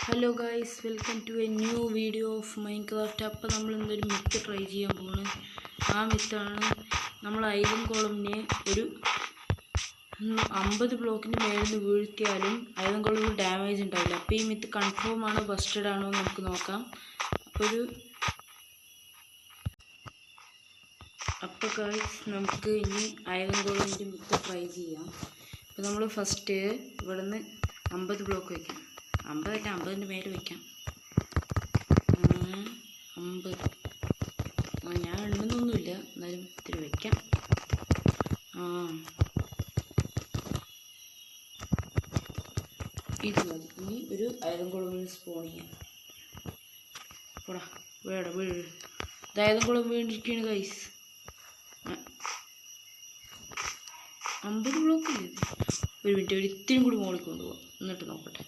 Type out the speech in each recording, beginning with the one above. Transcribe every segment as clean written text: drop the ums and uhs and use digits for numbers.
Hello guys, welcome to a new video of Minecraft. അപ്പോൾ നമ്മൾ ഇന്നൊരു മിത്ത് ട്രൈ ചെയ്യാൻ പോവാണ്. ആ മിത്താണ് നമ്മൾ ഐറൺ കോളമിനെ ഒരു 50 ബ്ലോക്കിൻ്റെ മേളിൽ നിന്ന് വീഴ്ത്തിയാലും ഐറൺ കോളമിന് ഡാമേജ് ഉണ്ടാവില്ല. അപ്പോൾ ഈ മിത്ത് കൺഫേം ആണോ ബസ്റ്റഡ് ആണോ എന്ന് നമുക്ക് നോക്കാം. അപ്പോൾ ഗൈസ്, നമുക്ക് ഇനി ഐറൺ കോളമിൻ്റെ മിത്ത് ട്രൈ ചെയ്യാം. അപ്പോൾ നമ്മൾ ഫസ്റ്റ് ഇവിടെ നിന്ന് 50 ബ്ലോക്ക് വയ്ക്കാം. 50 അല്ല, 50ൻ്റെ മേലെ വയ്ക്കാം. 50 ഞാൻ എണ്ണുന്നൊന്നുമില്ല, എന്നാലും ഇത്തിരി വയ്ക്കാം. ഇത് മതി. ഇനി ഒരു ഐറൺ കോളമിന് സ്പോൺ ചെയ്യാം. പോടാ, വീട് ഇത് ഐറൺ കോളം വീണ്ടിരിക്കുകയാണ് ഗൈസ്. 50 ബ്ലോക്ക് ഇല്ല. ഒരു മിനിറ്റ്, ഒരു ഇത്തിരി കൂടി മുകളിൽ കൊണ്ടുപോകാം, എന്നിട്ട് നോക്കട്ടെ.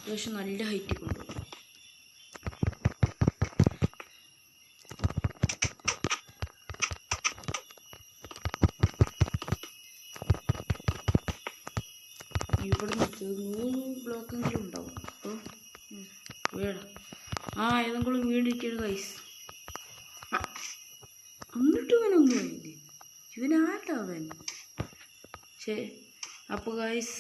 അത്യാവശ്യം നല്ല ഹൈറ്റിൽ കൊണ്ടുപോകും. ഇവിടെ നിന്ന് 3 ബ്ലോക്കെങ്കിലും ഉണ്ടാവും. അപ്പോൾ ഏതെങ്കിലും വീണ്ടിരിക്കുകയാണ് ഗൈസ്. എന്നിട്ട് ഇവനൊന്നും ആയില്ലേ? ഇവനാട്ടവൻ. ശരി, അപ്പോൾ ഗൈസ്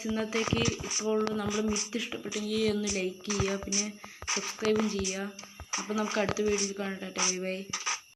ഇന്നത്തേക്ക് ഇത്രയുള്ളൂ. നമ്മുടെ മിത്ത് ഇഷ്ടപ്പെട്ടെങ്കിൽ ഒന്ന് ലൈക്ക് ചെയ്യുക, പിന്നെ സബ്സ്ക്രൈബും ചെയ്യുക. അപ്പോൾ നമുക്ക് അടുത്ത വീഡിയോയിൽ കാണട്ടെ. Bye bye.